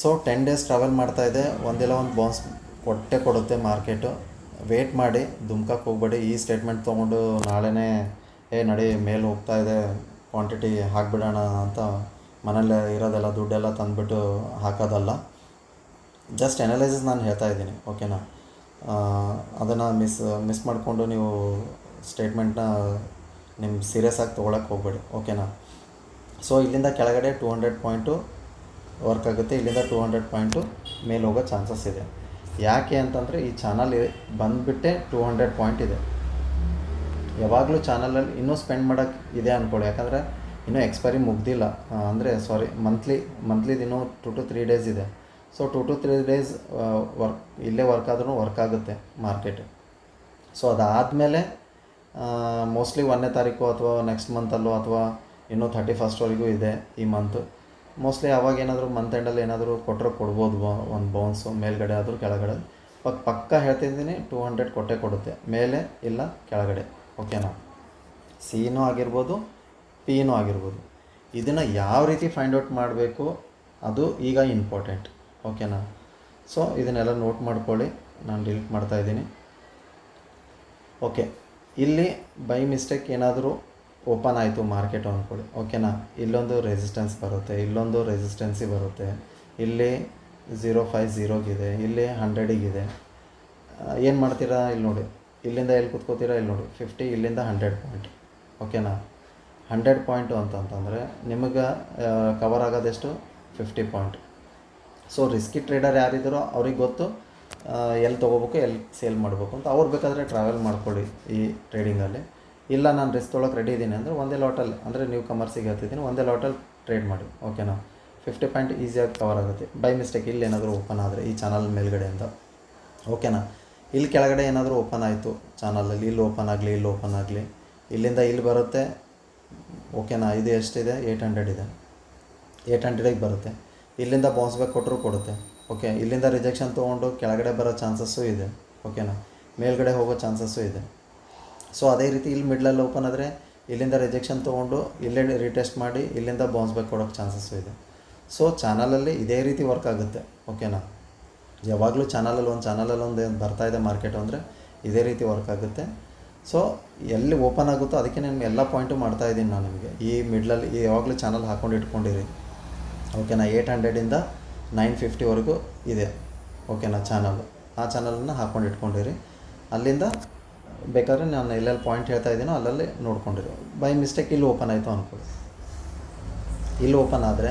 ಸೊ 10 ಡೇಸ್ ಟ್ರಾವೆಲ್ ಮಾಡ್ತಾಯಿದೆ. ಒಂದಿಲ್ಲ ಒಂದು ಬೌನ್ಸ್ ಕೊಡುತ್ತೆ ಮಾರ್ಕೆಟು. ವೇಟ್ ಮಾಡಿ, ದುಮ್ಕಕ್ಕೆ ಹೋಗ್ಬೇಡಿ. ಈ ಸ್ಟೇಟ್ಮೆಂಟ್ ತೊಗೊಂಡು ನಾಳೆನೇ ನಡಿ ಮೇಲೆ ಹೋಗ್ತಾ ಇದೆ, ಕ್ವಾಂಟಿಟಿ ಹಾಕಿಬಿಡೋಣ ಅಂತ ಮನೇಲಿ ಇರೋದೆಲ್ಲ ದುಡ್ಡೆಲ್ಲ ತಂದುಬಿಟ್ಟು ಹಾಕೋದಲ್ಲ. ಜಸ್ಟ್ ಅನಲೈಸಿಸ್ ನಾನು ಹೇಳ್ತಾ ಇದ್ದೀನಿ, ಓಕೆನಾ. ಅದನ್ನು ಮಿಸ್ ಮಾಡಿಕೊಂಡು ನೀವು ಸ್ಟೇಟ್ಮೆಂಟ್ನ ಸೀರಿಯಸ್ ಆಗಿ ತೊಗೊಳಕ್ಕೆ ಹೋಗಬೇಡಿ, ಓಕೆನಾ. ಸೊ ಇಲ್ಲಿಂದ ಕೆಳಗಡೆ 200 ಪಾಯಿಂಟು ವರ್ಕ್ ಆಗುತ್ತೆ, ಇಲ್ಲಿಂದ 200 ಪಾಯಿಂಟು ಮೇಲೆ ಹೋಗೋ ಚಾನ್ಸಸ್ ಇದೆ. ಯಾಕೆ ಅಂತಂದರೆ ಈ ಚಾನಲ್ ಬಂದುಬಿಟ್ಟೆ 200 ಪಾಯಿಂಟ್ ಇದೆ. ಯಾವಾಗಲೂ ಚಾನಲಲ್ಲಿ ಇನ್ನೂ ಸ್ಪೆಂಡ್ ಮಾಡೋಕ್ಕೆ ಇದೆ ಅಂದ್ಕೊಳ್ಳಿ, ಯಾಕಂದರೆ ಇನ್ನೂ ಎಕ್ಸ್ಪೈರಿ ಮುಗ್ದಿಲ್ಲ. ಅಂದರೆ ಮಂತ್ಲಿದು ಇನ್ನೂ 2 to 3 ಡೇಸ್ ಇದೆ. ಸೊ 2 to 3 ಡೇಸ್ ಇಲ್ಲೇ ವರ್ಕ್ ಆಗುತ್ತೆ ಮಾರ್ಕೆಟ್. ಸೊ ಅದಾದಮೇಲೆ ಮೋಸ್ಟ್ಲಿ 1ನೇ ತಾರೀಕು ಅಥವಾ ನೆಕ್ಸ್ಟ್ ಮಂತಲ್ಲೋ ಅಥವಾ ಇನ್ನೂ 31ಸ್ಟ್ವರೆಗೂ ಇದೆ ಈ ಮಂತು. ಮೋಸ್ಟ್ಲಿ ಅವಾಗ ಏನಾದರೂ ಮಂತ್ ಎಂಡಲ್ಲಿ ಏನಾದರೂ ಕೊಡ್ಬೋದು, ಒಂದು ಬೌನ್ಸು ಮೇಲ್ಗಡೆ ಆದರೂ ಕೆಳಗಡೆ. ಪಕ್ಕ ಹೇಳ್ತಿದ್ದೀನಿ, 200 ಕೊಡುತ್ತೆ, ಮೇಲೆ ಇಲ್ಲ ಕೆಳಗಡೆ, ಓಕೆನಾ. ಸಿನೂ ಆಗಿರ್ಬೋದು, ಪಿನೂ ಆಗಿರ್ಬೋದು. ಇದನ್ನು ಯಾವ ರೀತಿ ಫೈಂಡ್ ಔಟ್ ಮಾಡಬೇಕು ಅದು ಈಗ ಇಂಪಾರ್ಟೆಂಟ್, ಓಕೆನಾ. ಸೊ ಇದನ್ನೆಲ್ಲ ನೋಟ್ ಮಾಡ್ಕೊಳ್ಳಿ, ನಾನು ಡಿಲೀಟ್ ಮಾಡ್ತಾಯಿದ್ದೀನಿ. ಓಕೆ, ಇಲ್ಲಿ ಬೈ ಮಿಸ್ಟೇಕ್ ಏನಾದರೂ ಓಪನ್ ಆಯಿತು ಮಾರ್ಕೆಟು ಅಂದ್ಕೊಳ್ಳಿ, ಓಕೆನಾ. ಇಲ್ಲೊಂದು ರೆಸಿಸ್ಟೆನ್ಸ್ ಬರುತ್ತೆ, ಇಲ್ಲೊಂದು ರೆಸಿಸ್ಟೆನ್ಸಿ ಬರುತ್ತೆ, ಇಲ್ಲಿ 050ಗಿದೆ, ಇಲ್ಲಿ 100ಗಿದೆ. ಏನು ಮಾಡ್ತೀರಾ? ಇಲ್ಲಿ ನೋಡಿ, ಇಲ್ಲಿಂದ ಎಲ್ಲಿ ಕೂತ್ಕೋತೀರಾ? ಇಲ್ಲಿ ನೋಡಿ 50, ಇಲ್ಲಿಂದ 100 ಪಾಯಿಂಟ್, ಓಕೆನಾ. 100 ಪಾಯಿಂಟು ಅಂತಂತಂದರೆ ನಿಮಗೆ ಕವರ್ ಆಗೋದೆಷ್ಟು? 50 ಪಾಯಿಂಟ್. ಸೊ ರಿಸ್ಕಿ ಟ್ರೇಡರ್ ಯಾರಿದ್ದಾರೋ ಅವ್ರಿಗೆ ಗೊತ್ತು ಎಲ್ಲಿ ತೊಗೋಬೇಕು ಎಲ್ಲಿ ಸೇಲ್ ಮಾಡಬೇಕು ಅಂತ. ಅವ್ರು ಬೇಕಾದರೆ ಟ್ರಾವೆಲ್ ಮಾಡ್ಕೊಳ್ಳಿ ಈ ಟ್ರೇಡಿಂಗಲ್ಲಿ. ಇಲ್ಲ ನಾನು ರಿಸ್ಕ್ ತೊಗೊಳಕ್ಕೆ ರೆಡಿ ಇದ್ದೀನಿ ಅಂದರೆ ಒಂದೇ ಲಾಟಲ್ಲಿ, ಅಂದರೆ ನೀವು ಕಮರ್ಸಿಗೆ ಹೇಳ್ತಿದ್ದೀನಿ, ಒಂದೇ ಲಾಟಲ್ಲಿ ಟ್ರೇಡ್ ಮಾಡಿ. ಓಕೆನಾ, 50 ಪಾಯಿಂಟ್ ಈಸಿಯಾಗಿ ಕವರ್ ಆಗುತ್ತೆ. ಬೈ ಮಿಸ್ಟೇಕ್ ಇಲ್ಲಿ ಏನಾದರೂ ಓಪನ್ ಆದರೆ ಈ ಚಾನಲ್ ಮೇಲ್ಗಡೆಯಿಂದ, ಓಕೆನಾ, ಇಲ್ಲಿ ಕೆಳಗಡೆ ಏನಾದರೂ ಓಪನ್ ಆಯಿತು ಚಾನಲಲ್ಲಿ, ಇಲ್ಲಿ ಓಪನ್ ಆಗಲಿ, ಇಲ್ಲಿ ಓಪನ್ ಆಗಲಿ, ಇಲ್ಲಿಂದ ಇಲ್ಲಿ ಬರುತ್ತೆ. ಓಕೆನಾ, ಇದು ಎಷ್ಟಿದೆ, 800 ಇದೆ, 800ಗೆ ಬರುತ್ತೆ. ಇಲ್ಲಿಂದ ಬೌನ್ಸ್ ಬ್ಯಾಕ್ ಕೊಟ್ಟರು ಕೊಡುತ್ತೆ. ಓಕೆ, ಇಲ್ಲಿಂದ ರಿಜೆಕ್ಷನ್ ತೊಗೊಂಡು ಕೆಳಗಡೆ ಬರೋ ಚಾನ್ಸಸ್ಸು ಇದೆ. ಓಕೆನಾ, ಮೇಲ್ಗಡೆ ಹೋಗೋ ಚಾನ್ಸಸ್ಸು ಇದೆ. ಸೊ ಅದೇ ರೀತಿ ಇಲ್ಲಿ ಮಿಡ್ಲಲ್ಲಿ ಓಪನ್ ಆದರೆ ಇಲ್ಲಿಂದ ರಿಜೆಕ್ಷನ್ ತೊಗೊಂಡು ಇಲ್ಲೇ ರೀಟೆಸ್ಟ್ ಮಾಡಿ ಇಲ್ಲಿಂದ ಬೌನ್ಸ್ ಬ್ಯಾಕ್ ಕೊಡೋಕ್ಕೆ ಚಾನ್ಸಸ್ಸು ಇದೆ. ಸೊ ಚಾನಲಲ್ಲಿ ಇದೇ ರೀತಿ ವರ್ಕ್ ಆಗುತ್ತೆ. ಓಕೆನಾ, ಯಾವಾಗಲೂ ಚಾನಲಲ್ಲಿ ಒಂದು ಬರ್ತಾಯಿದೆ ಮಾರ್ಕೆಟು ಅಂದರೆ ಇದೇ ರೀತಿ ವರ್ಕ್ ಆಗುತ್ತೆ. ಸೊ ಎಲ್ಲಿ ಓಪನ್ ಆಗುತ್ತೋ ಅದಕ್ಕೆ ನಾನು ಎಲ್ಲ ಪಾಯಿಂಟು ಮಾಡ್ತಾಯಿದ್ದೀನಿ ನಾನು ನಿಮಗೆ. ಈ ಮಿಡ್ಲಲ್ಲಿ ಯಾವಾಗಲೂ ಚಾನಲ್ ಹಾಕ್ಕೊಂಡು ಇಟ್ಕೊಂಡಿರಿ. ಓಕೆನಾ, 800ಇಂದ 950ವರೆಗೂ ಇದೆ. ಓಕೆನಾ, ಆ ಚಾನಲನ್ನು ಹಾಕ್ಕೊಂಡು ಇಟ್ಕೊಂಡಿರಿ. ಅಲ್ಲಿಂದ ಬೇಕಾದ್ರೆ ನಾನು ಎಲ್ಲೆಲ್ಲಿ ಪಾಯಿಂಟ್ ಹೇಳ್ತಾ ಇದ್ದೀನೋ ಅಲ್ಲಲ್ಲಿ ನೋಡ್ಕೊಂಡಿರಿ. ಬೈ ಮಿಸ್ಟೇಕ್ ಇಲ್ಲಿ ಓಪನ್ ಆಯಿತು ಅಂದ್ಕೊಳ್ಳಿ, ಇಲ್ಲಿ ಓಪನ್ ಆದರೆ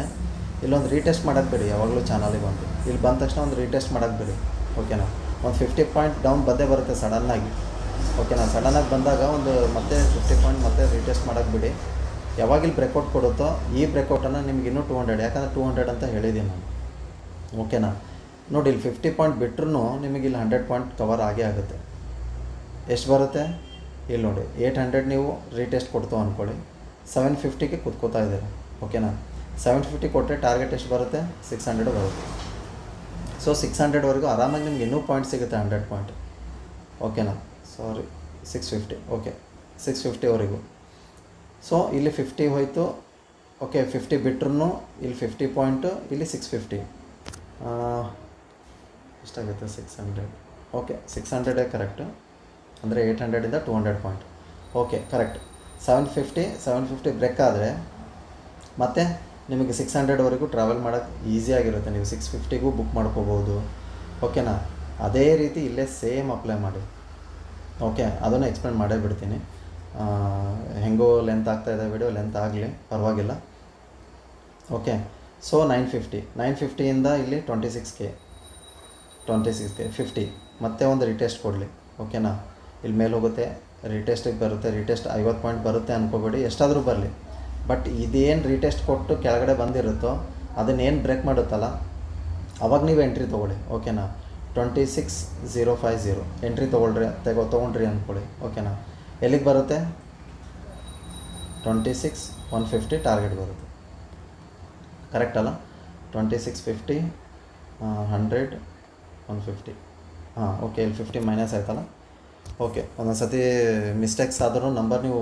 ಇಲ್ಲೊಂದು ರೀಟೆಸ್ಟ್ ಮಾಡೋಕ್ಕೆ ಬಿಡಿ. ಯಾವಾಗಲೂ ಚಾನಲಿಗೆ ಇಲ್ಲಿ ಬಂದ ತಕ್ಷಣ ಒಂದು ರೀಟೆಸ್ಟ್ ಮಾಡೋಕ್ಕೆ ಬಿಡಿ. ಓಕೆನಾ, ಒಂದು 50 ಪಾಯಿಂಟ್ ಡೌನ್ ಬಂದೇ ಬರುತ್ತೆ ಸಡನ್ನಾಗಿ. ಓಕೆನಾ, ಸಡನ್ನಾಗಿ ಬಂದಾಗ ಮತ್ತೆ 50 ಪಾಯಿಂಟ್ ಮತ್ತೆ ರೀಟೆಸ್ಟ್ ಮಾಡೋಕ್ಕೆ ಬಿಡಿ. ಯಾವಾಗ ಇಲ್ಲಿ ಬ್ರೇಕೌಟ್ ಕೊಡುತ್ತೋ ಈ ಬ್ರೇಕೌಟನ್ನು ನಿಮ್ಗೆ ಇನ್ನೂ 200, ಯಾಕಂದರೆ 200 ಅಂತ ಹೇಳಿದ್ದೀನಿ ನಾನು. ಓಕೆನಾ, ನೋಡಿ ಇಲ್ಲಿ 50 ಪಾಯಿಂಟ್ ಬಿಟ್ಟರು ನಿಮಗೆ ಇಲ್ಲಿ 100 ಪಾಯಿಂಟ್ ಕವರ್ ಆಗೇ ಆಗುತ್ತೆ. ಎಷ್ಟು ಬರುತ್ತೆ ಇಲ್ಲಿ ನೋಡಿ, 800 ನೀವು ರೀಟೆಸ್ಟ್ ಕೊಡ್ತು ಅಂದ್ಕೊಳ್ಳಿ, 750ಗೆ ಕೂತ್ಕೋತಾ ಇದ್ದೀರಾ. ಓಕೆನಾ, 750 ಕೊಟ್ಟರೆ ಟಾರ್ಗೆಟ್ ಎಷ್ಟು ಬರುತ್ತೆ, 600 ಬರುತ್ತೆ. ಸೊ 600ವರೆಗೂ ಆರಾಮಾಗಿ ನಿಮ್ಗೆ ಇನ್ನೂ ಪಾಯಿಂಟ್ ಸಿಗುತ್ತೆ, 100 ಪಾಯಿಂಟ್. ಓಕೆನಾ, 650. ಓಕೆ, 650ವರೆಗೂ. ಸೊ ಇಲ್ಲಿ 50 ಹೋಯಿತು. ಓಕೆ, 50 ಬಿಟ್ರೂ ಇಲ್ಲಿ 50 ಪಾಯಿಂಟು, ಇಲ್ಲಿ 650 ಎಷ್ಟಾಗುತ್ತೆ, 600. ಓಕೆ, 600 ಕರೆಕ್ಟು, ಅಂದರೆ 800ಇಂದ 200 ಪಾಯಿಂಟ್. Okay, correct. 750 ಬ್ರೇಕ್ ಆದರೆ ಮತ್ತೆ ನಿಮಗೆ 600ವರೆಗೂ ಟ್ರಾವೆಲ್ ಮಾಡೋಕ್ಕೆ ಈಸಿಯಾಗಿರುತ್ತೆ. ನೀವು 650ಗೂ ಬುಕ್ ಮಾಡ್ಕೋಬೋದು. ಓಕೆನಾ, ಅದೇ ರೀತಿ ಇಲ್ಲೇ ಸೇಮ್ ಅಪ್ಲೈ ಮಾಡಿ. ಓಕೆ, ಅದನ್ನು ಎಕ್ಸ್ಪ್ಲೇನ್ ಮಾಡೇ ಬಿಡ್ತೀನಿ. ಹೆಂಗೋ ಲೆಂತ್ ಆಗ್ತಾಯಿದೆ ವಿಡಿಯೋ, ಲೆಂತ್ ಆಗಲಿ ಪರವಾಗಿಲ್ಲ. ಓಕೆ, ಸೊ 950ಇಂದ ಇಲ್ಲಿ 26K 50 ಮತ್ತೆ ಒಂದು ರಿಟೆಸ್ಟ್ ಕೊಡಲಿ. ಓಕೆನಾ, ಇಲ್ಲಿ ಮೇಲೆ ಹೋಗುತ್ತೆ, ರಿಟೆಸ್ಟಿಗೆ ಬರುತ್ತೆ. ರಿಟೆಸ್ಟ್ 50 ಪಾಯಿಂಟ್ ಬರುತ್ತೆ ಅಂದ್ಕೋಬೇಡಿ, ಎಷ್ಟಾದರೂ ಬರಲಿ. ಬಟ್ ಇದೇನು ರಿಟೆಸ್ಟ್ ಕೊಟ್ಟು ಕೆಳಗಡೆ ಬಂದಿರುತ್ತೋ ಅದನ್ನೇನು ಬ್ರೇಕ್ ಮಾಡುತ್ತಲ್ಲ ಅವಾಗ ನೀವು ಎಂಟ್ರಿ ತೊಗೊಳ್ಳಿ. ಓಕೆನಾ, 26050 ಎಂಟ್ರಿ ತೊಗೊಂಡ್ರಿ ಅಂದ್ಕೊಳ್ಳಿ. ಓಕೆನಾ, ಎಲ್ಲಿಗೆ ಬರುತ್ತೆ, 26150 ಟಾರ್ಗೆಟ್ ಬರುತ್ತೆ. ಕರೆಕ್ಟ್ ಅಲ್ಲ, 2650 100 150. ಓಕೆ, ಇಲ್ಲಿ 50 ಮೈನಸ್ ಆಯ್ತಲ್ಲ. ಓಕೆ, ಒಂದೊಂದು ಸತಿ ಮಿಸ್ಟೇಕ್ಸ್ ಆದರೂ ನಂಬರ್ ನೀವು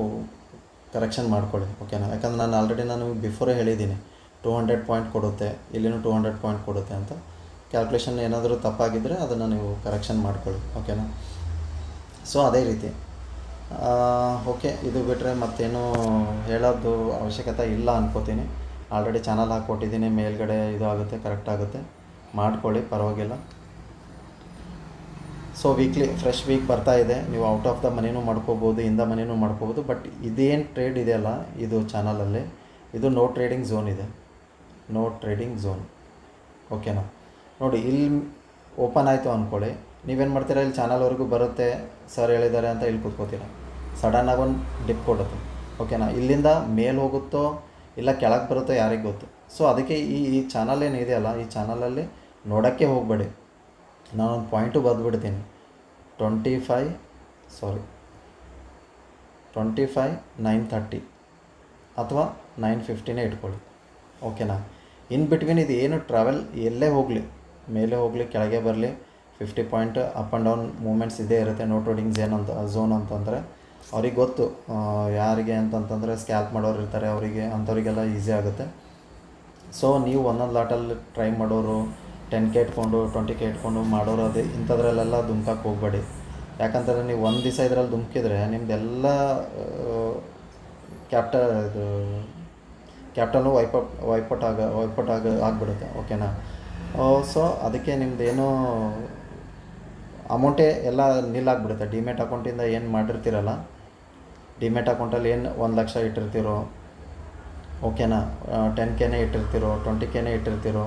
ಕರೆಕ್ಷನ್ ಮಾಡ್ಕೊಳ್ಳಿ. ಓಕೆನಾ, ಯಾಕಂದ್ರೆ ನಾನು ಆಲ್ರೆಡಿ ನಿಮಗೆ ಬಿಫೋರೇ ಹೇಳಿದ್ದೀನಿ 200 ಪಾಯಿಂಟ್ ಕೊಡುತ್ತೆ, ಇಲ್ಲಿನೂ 200 ಪಾಯಿಂಟ್ ಕೊಡುತ್ತೆ ಅಂತ. ಕ್ಯಾಲ್ಕುಲೇಷನ್ ಏನಾದರೂ ತಪ್ಪಾಗಿದ್ದರೆ ಅದನ್ನು ನೀವು ಕರೆಕ್ಷನ್ ಮಾಡ್ಕೊಳ್ಳಿ. ಓಕೆನಾ, ಸೊ ಅದೇ ರೀತಿ. ಓಕೆ, ಇದು ಬಿಟ್ಟರೆ ಮತ್ತೇನು ಹೇಳೋದು ಅವಶ್ಯಕತೆ ಇಲ್ಲ ಅನ್ಕೋತೀನಿ. ಆಲ್ರೆಡಿ ಚಾನಲ್ ಹಾಕ್ಕೊಟ್ಟಿದ್ದೀನಿ, ಮೇಲ್ಗಡೆ ಇದು ಆಗುತ್ತೆ, ಕರೆಕ್ಟ್ ಆಗುತ್ತೆ, ಮಾಡ್ಕೊಳ್ಳಿ, ಪರವಾಗಿಲ್ಲ. ಸೊ ವೀಕ್ಲಿ ಫ್ರೆಶ್ ವೀಕ್ ಬರ್ತಾ ಇದೆ, ನೀವು ಔಟ್ ಆಫ್ ದ ಮನಿನೂ ಮಾಡ್ಕೋಬೋದು, ಇಂದ ಮನಿನೂ ಮಾಡ್ಕೋಬೋದು. ಬಟ್ ಇದೇನು ಟ್ರೇಡ್ ಇದೆಯಲ್ಲ ಇದು ಚಾನಲಲ್ಲಿ, ಇದು ನೋ ಟ್ರೇಡಿಂಗ್ ಝೋನ್ ಇದೆ, ನೋ ಟ್ರೇಡಿಂಗ್ ಝೋನ್. ಓಕೆನಾ, ನೋಡಿ ಇಲ್ಲಿ ಓಪನ್ ಆಯಿತು ಅಂದ್ಕೊಳ್ಳಿ, ನೀವೇನು ಮಾಡ್ತೀರಾ, ಇಲ್ಲಿ ಚಾನಲ್ವರೆಗೂ ಬರುತ್ತೆ, ಸರ್ ಹೇಳಿದ್ದಾರೆ ಅಂತ ಇಲ್ಲಿ ಕೂತ್ಕೋತೀರ, ಸಡನ್ನಾಗಿ ಒಂದು ಡಿಪ್ ಕೊಡುತ್ತೆ. ಓಕೆನಾ, ಇಲ್ಲಿಂದ ಮೇಲೆ ಹೋಗುತ್ತೋ ಇಲ್ಲ ಕೆಳಗೆ ಬರುತ್ತೋ ಯಾರಿಗೆ ಗೊತ್ತು. ಸೊ ಅದಕ್ಕೆ ಈ ಚಾನಲ್ ಏನಿದೆಯಲ್ಲ ಈ ಚಾನಲಲ್ಲಿ ನೋಡೋಕ್ಕೆ ಹೋಗಬೇಡಿ. ನಾನೊಂದು ಪಾಯಿಂಟು ಬರೆದುಬಿಡ್ತೀನಿ, 25,930 ಅಥವಾ 950ನೇ ಇಟ್ಕೊಳ್ಳಿ. ಓಕೆನಾ, ಇನ್ ಬಿಟ್ವೀನ್ ಇದು ಏನು ಟ್ರಾವೆಲ್ ಎಲ್ಲೇ ಹೋಗಲಿ, ಮೇಲೆ ಹೋಗಲಿ ಕೆಳಗೆ ಬರಲಿ, 50 point up and down movements ಇದೇ ಇರುತ್ತೆ. ನೋ ಟ್ರೇಡಿಂಗ್ ಝೋನ್ ಅಂತಂದರೆ ಅವ್ರಿಗೆ ಗೊತ್ತು, ಯಾರಿಗೆ ಅಂತಂತಂದರೆ ಸ್ಕ್ಯಾಲ್ಪ್ ಮಾಡೋರು ಇರ್ತಾರೆ, ಅವರಿಗೆ ಅಂಥವ್ರಿಗೆಲ್ಲ ಈಸಿ ಆಗುತ್ತೆ. ಸೊ ನೀವು ಒಂದೊಂದು ಲಾಟಲ್ಲಿ ಟ್ರೈ ಮಾಡೋರು 10K ಇಟ್ಕೊಂಡು 20K ಇಟ್ಕೊಂಡು ಮಾಡೋರು ಅದೇ ಇಂಥದ್ರಲ್ಲೆಲ್ಲ ದುಮ್ಕಕ್ಕೆ ಹೋಗಬೇಡಿ. ಯಾಕಂತಂದರೆ ನೀವು ಒಂದು ದಿವಸ ಇದರಲ್ಲಿ ದುಮ್ಕಿದ್ರೆ ನಿಮ್ಮದೆಲ್ಲ ಕ್ಯಾಪಿಟಲ್ನು ವೈಪೌಟ್ ಆಗಿಬಿಡುತ್ತೆ. ಓಕೆನಾ, ಸೊ ಅದಕ್ಕೆ ನಿಮ್ಮದೇನೋ ಅಮೌಂಟೇ ಎಲ್ಲ ನಿಲ್ಲಾಗ್ಬಿಡುತ್ತೆ. ಡಿಮೆಟ್ ಅಕೌಂಟಿಂದ ಏನು ಮಾಡಿರ್ತೀರಲ್ಲ, ಡಿಮೆಟ್ ಅಕೌಂಟಲ್ಲಿ ಏನು 1 ಲಕ್ಷ ಇಟ್ಟಿರ್ತೀರೋ, ಓಕೆನಾ, 10Kನೇ ಇಟ್ಟಿರ್ತೀರೋ, 20Kನೇ ಇಟ್ಟಿರ್ತೀರೋ,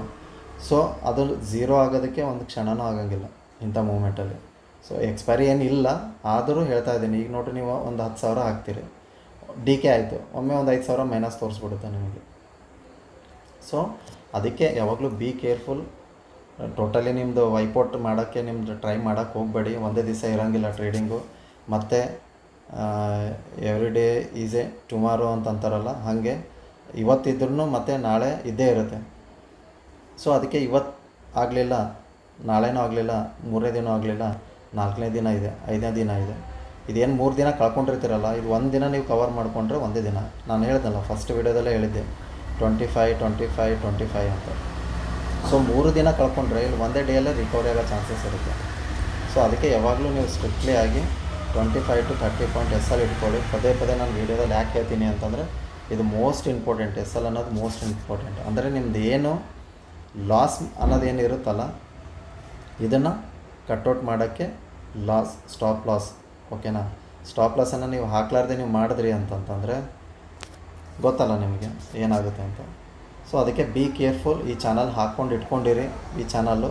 ಸೊ ಅದು ಝೀರೋ ಆಗೋದಕ್ಕೆ ಒಂದು ಕ್ಷಣನೂ ಆಗಂಗಿಲ್ಲ ಇಂಥ ಮೂಮೆಂಟಲ್ಲಿ. ಸೊ ಎಕ್ಸ್ಪೈರಿ ಏನಿಲ್ಲ, ಆದರೂ ಹೇಳ್ತಾ ಇದ್ದೀನಿ. ಈಗ ನೋಡಿರಿ, ನೀವು ಒಂದು 10,000 ಹಾಕ್ತೀರಿ, ಡಿ ಕೆ ಆಯಿತು, ಒಮ್ಮೆ ಒಂದು 5,000 ಮೈನಸ್ ತೋರಿಸ್ಬಿಡುತ್ತೆ ನಿಮಗೆ. ಸೊ ಅದಕ್ಕೆ ಯಾವಾಗಲೂ ಬಿ ಕೇರ್ಫುಲ್. ಟೋಟಲಿ ನಿಮ್ಮದು ವೈಪೌಟ್ ಮಾಡೋಕ್ಕೆ ನಿಮ್ಮದು ಟ್ರೈ ಮಾಡೋಕ್ಕೆ ಹೋಗಬೇಡಿ. ಒಂದೇ ದಿವಸ ಇರೋಂಗಿಲ್ಲ ಟ್ರೇಡಿಂಗು. ಮತ್ತು every day is A tomorrow ಅಂತ ಅಂತಾರಲ್ಲ, ಹಾಗೆ ಇವತ್ತಿದ್ರೂ ಮತ್ತು ನಾಳೆ ಇದ್ದೇ ಇರುತ್ತೆ. ಸೊ ಅದಕ್ಕೆ ಇವತ್ತು ಆಗಲಿಲ್ಲ, ನಾಳೆನೂ ಆಗಲಿಲ್ಲ, ಮೂರನೇ ದಿನ ಆಗಲಿಲ್ಲ, 4ನೇ ದಿನ ಇದೆ, 5ನೇ ದಿನ ಇದೆ. ಇದೇನು 3 ದಿನ ಕಳ್ಕೊಂಡಿರ್ತೀರಲ್ಲ, ಇದು ಒಂದು ದಿನ ನೀವು ಕವರ್ ಮಾಡಿಕೊಂಡ್ರೆ ಒಂದೇ ದಿನ. ನಾನು ಹೇಳ್ದಲ್ಲ, ಫಸ್ಟ್ ವೀಡಿಯೋದಲ್ಲೇ ಹೇಳಿದ್ದೆ 25, 25, 25 ಅಂತ. ಸೊ 3 ದಿನ ಕಳ್ಕೊಂಡ್ರೆ ಇಲ್ಲಿ ಒಂದೇ ಡೇಯಲ್ಲೇ ರಿಕವರಿ ಆಗೋ ಚಾನ್ಸಸ್ ಇರುತ್ತೆ. ಸೊ ಅದಕ್ಕೆ ಯಾವಾಗಲೂ ನೀವು ಸ್ಟ್ರಿಕ್ಟ್ಲಿ ಆಗಿ 25 to 30 ಪಾಯಿಂಟ್ ಎಸ್ ಎಲ್ ಇಟ್ಕೊಳ್ಳಿ. ಪದೇ ಪದೇ ನಾನು ವೀಡಿಯೋದಲ್ಲಿ ಯಾಕೆ ಹೇಳ್ತೀನಿ ಅಂತಂದರೆ, ಇದು ಮೋಸ್ಟ್ ಇಂಪಾರ್ಟೆಂಟ್. ಎಸ್ ಎಲ್ ಅನ್ನೋದು ಮೋಸ್ಟ್ ಇಂಪಾರ್ಟೆಂಟ್. ಅಂದರೆ ನಿಮ್ದು ಏನು ಲಾಸ್ ಅನ್ನೋದೇನು ಇರುತ್ತಲ್ಲ, ಇದನ್ನು ಕಟ್ಔಟ್ ಮಾಡೋಕ್ಕೆ ಸ್ಟಾಪ್ ಲಾಸ್. ಓಕೆನಾ? ಸ್ಟಾಪ್ ಲಾಸನ್ನು ನೀವು ಹಾಕ್ಲಾರ್ದೆ ನೀವು ಮಾಡಿದ್ರಿ ಅಂತಂತಂದರೆ ಗೊತ್ತಲ್ಲ ನಿಮಗೆ ಏನಾಗುತ್ತೆ ಅಂತ. ಸೊ ಅದಕ್ಕೆ ಬಿ ಕೇರ್ಫುಲ್. ಈ ಚಾನಲ್ ಹಾಕ್ಕೊಂಡು ಇಟ್ಕೊಂಡಿರಿ, ಈ ಚಾನಲ್ಲು.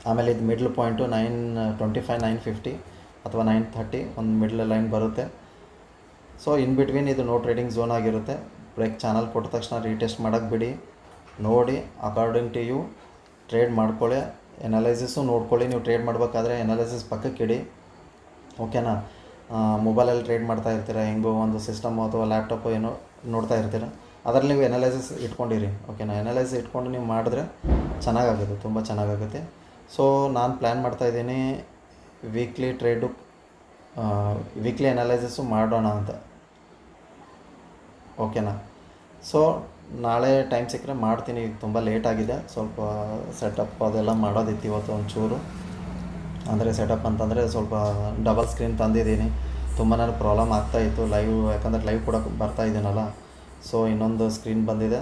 ಆಮೇಲೆ ಇದು ಮಿಡ್ಲ್ ಪಾಯಿಂಟು 925, 950 ಅಥವಾ 930 ಒಂದು ಮಿಡ್ಲ್ ಲೈನ್ ಬರುತ್ತೆ. ಸೊ ಇನ್ ಬಿಟ್ವೀನ್ ಇದು ನೋ ಟ್ರೇಡಿಂಗ್ ಝೋನ್ ಆಗಿರುತ್ತೆ. ಬ್ರೇಕ್ ಚಾನಲ್ ಕೊಟ್ಟ ತಕ್ಷಣ ರೀಟೆಸ್ಟ್ ಮಾಡೋಕ್ಕೆ ಬಿಡಿ, ನೋಡಿ ಅಕಾರ್ಡಿಂಗ್ ಟು ಯು ಟ್ರೇಡ್ ಮಾಡ್ಕೊಳ್ಳಿ. ಎನಾಲೈಸಿಸು ನೋಡ್ಕೊಳ್ಳಿ. ನೀವು ಟ್ರೇಡ್ ಮಾಡಬೇಕಾದ್ರೆ ಎನಾಲೈಸಿಸ್ ಪಕ್ಕಕ್ಕೆ ಇಡಿ. ಓಕೆನಾ? ಮೊಬೈಲಲ್ಲಿ ಟ್ರೇಡ್ ಮಾಡ್ತಾ ಇರ್ತೀರ, ಹೆಂಗೋ ಒಂದು ಸಿಸ್ಟಮು ಅಥವಾ ಲ್ಯಾಪ್ಟಾಪು ಏನೋ ನೋಡ್ತಾ ಇರ್ತೀರ, ಅದರಲ್ಲಿ ನೀವು ಎನಾಲೈಸಿಸ್ ಇಟ್ಕೊಂಡಿರಿ. ಓಕೆನಾ? ಎನಾಲೈಸಿಸ್ ಇಟ್ಕೊಂಡು ನೀವು ಮಾಡಿದ್ರೆ ಚೆನ್ನಾಗಾಗುತ್ತೆ, ತುಂಬ ಚೆನ್ನಾಗಾಗುತ್ತೆ. ಸೊ ನಾನು ಪ್ಲ್ಯಾನ್ ಮಾಡ್ತಾಯಿದ್ದೀನಿ ವೀಕ್ಲಿ ಟ್ರೇಡು, ವೀಕ್ಲಿ ಎನಾಲೈಸಿಸು ಮಾಡೋಣ ಅಂತ. ಓಕೆನಾ? ಸೊ ನಾಳೆ ಟೈಮ್ ಸಿಕ್ಕರೆ ಮಾಡ್ತೀನಿ. ಈಗ ತುಂಬ ಲೇಟ್ ಆಗಿದೆ, ಸ್ವಲ್ಪ ಸೆಟಪ್ ಅದೆಲ್ಲ ಮಾಡೋದಿತ್ತು ಇವತ್ತು ಒಂಚೂರು. ಅಂದರೆ ಸೆಟಪ್ ಅಂತಂದರೆ ಸ್ವಲ್ಪ ಡಬಲ್ ಸ್ಕ್ರೀನ್ ತಂದಿದ್ದೀನಿ. ತುಂಬ ನನಗೆ ಪ್ರಾಬ್ಲಮ್ ಆಗ್ತಾಯಿತ್ತು ಲೈವ್, ಯಾಕಂದರೆ ಲೈವ್ ಕೂಡ ಬರ್ತಾಯಿದ್ದೀನಲ್ಲ. ಸೊ ಇನ್ನೊಂದು ಸ್ಕ್ರೀನ್ ಬಂದಿದೆ,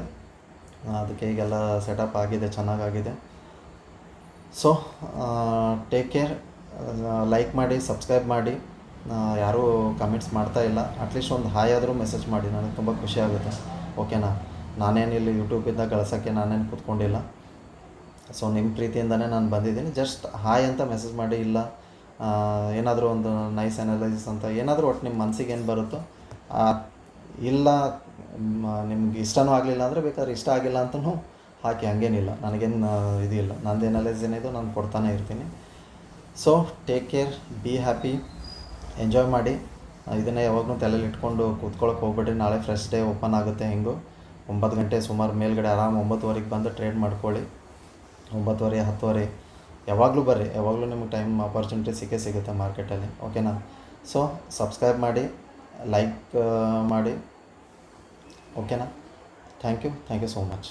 ಅದಕ್ಕೆ ಈಗೆಲ್ಲ ಸೆಟಪ್ ಆಗಿದೆ, ಚೆನ್ನಾಗಾಗಿದೆ. So take care. ಲೈಕ್ ಮಾಡಿ, ಸಬ್ಸ್ಕ್ರೈಬ್ ಮಾಡಿ. ಯಾರೂ ಕಮೆಂಟ್ಸ್ ಮಾಡ್ತಾಯಿಲ್ಲ, ಅಟ್ಲೀಸ್ಟ್ ಒಂದು ಹಾಯ್ ಆದರೂ ಮೆಸೇಜ್ ಮಾಡಿ, ನನಗೆ ತುಂಬ ಖುಷಿ ಆಗುತ್ತೆ. ಓಕೆನಾ? ನಾನೇನಿಲ್ಲಿ ಯೂಟ್ಯೂಬಿಂದ ಗಳಿಸೋಕ್ಕೆ ನಾನೇನು ಕೂತ್ಕೊಂಡಿಲ್ಲ. ಸೊ ನಿಮ್ಮ ಪ್ರೀತಿಯಿಂದನೇ ನಾನು ಬಂದಿದ್ದೀನಿ. ಜಸ್ಟ್ ಹಾಯ್ ಅಂತ ಮೆಸೇಜ್ ಮಾಡಿ, ಇಲ್ಲ ಏನಾದರೂ ಒಂದು ನೈಸ್ ಅನಾಲೈಸಿಸ್ ಅಂತ ಏನಾದರೂ ಒಟ್ಟು ನಿಮ್ಮ ಮನಸ್ಸಿಗೆ ಏನು ಬರುತ್ತೋ. ಇಲ್ಲ ನಿಮ್ಗೆ ಇಷ್ಟನೂ ಆಗಲಿಲ್ಲ ಅಂದರೆ ಬೇಕಾದ್ರೆ ಇಷ್ಟ ಆಗಿಲ್ಲ ಅಂತಲೂ ಹಾಕಿ, ಹಂಗೇನಿಲ್ಲ, ನನಗೇನು ಇದಿಲ್ಲ. ನಂದು ಅನಾಲೈಸಿಸ್ ಏನಿದೆ ನಾನು ಕೊಡ್ತಾನೆ ಇರ್ತೀನಿ. So take care, be happy, enjoy ಮಾಡಿ. ಇದನ್ನೇ ಯಾವಾಗಲೂ ತಲೆಯಲ್ಲಿ ಇಟ್ಕೊಂಡು ಕೂತ್ಕೊಳ್ಳೋಕೆ ಹೋಗ್ಬೇಡ್ರಿ. ನಾಳೆ ಫ್ರೆಶ್ ಡೇ ಓಪನ್ ಆಗುತ್ತೆ. ಹೆಂಗು 9 ಗಂಟೆ ಸುಮಾರು ಮೇಲ್ಗಡೆ ಆರಾಮ್ 9ವರೆಗೆ ಬಂದು ಟ್ರೇಡ್ ಮಾಡ್ಕೊಳ್ಳಿ. 9:30, 10:00 ಯಾವಾಗಲೂ ಬರ್ರಿ, ಯಾವಾಗಲೂ ನಿಮಗೆ ಟೈಮ್ ಆಪರ್ಚುನಿಟಿ ಸಿಗುತ್ತೆ ಮಾರ್ಕೆಟಲ್ಲಿ. ಓಕೆನಾ? ಸೊ ಸಬ್ಸ್ಕ್ರೈಬ್ ಮಾಡಿ, ಲೈಕ್ ಮಾಡಿ. ಓಕೆನಾ? Thank you so much.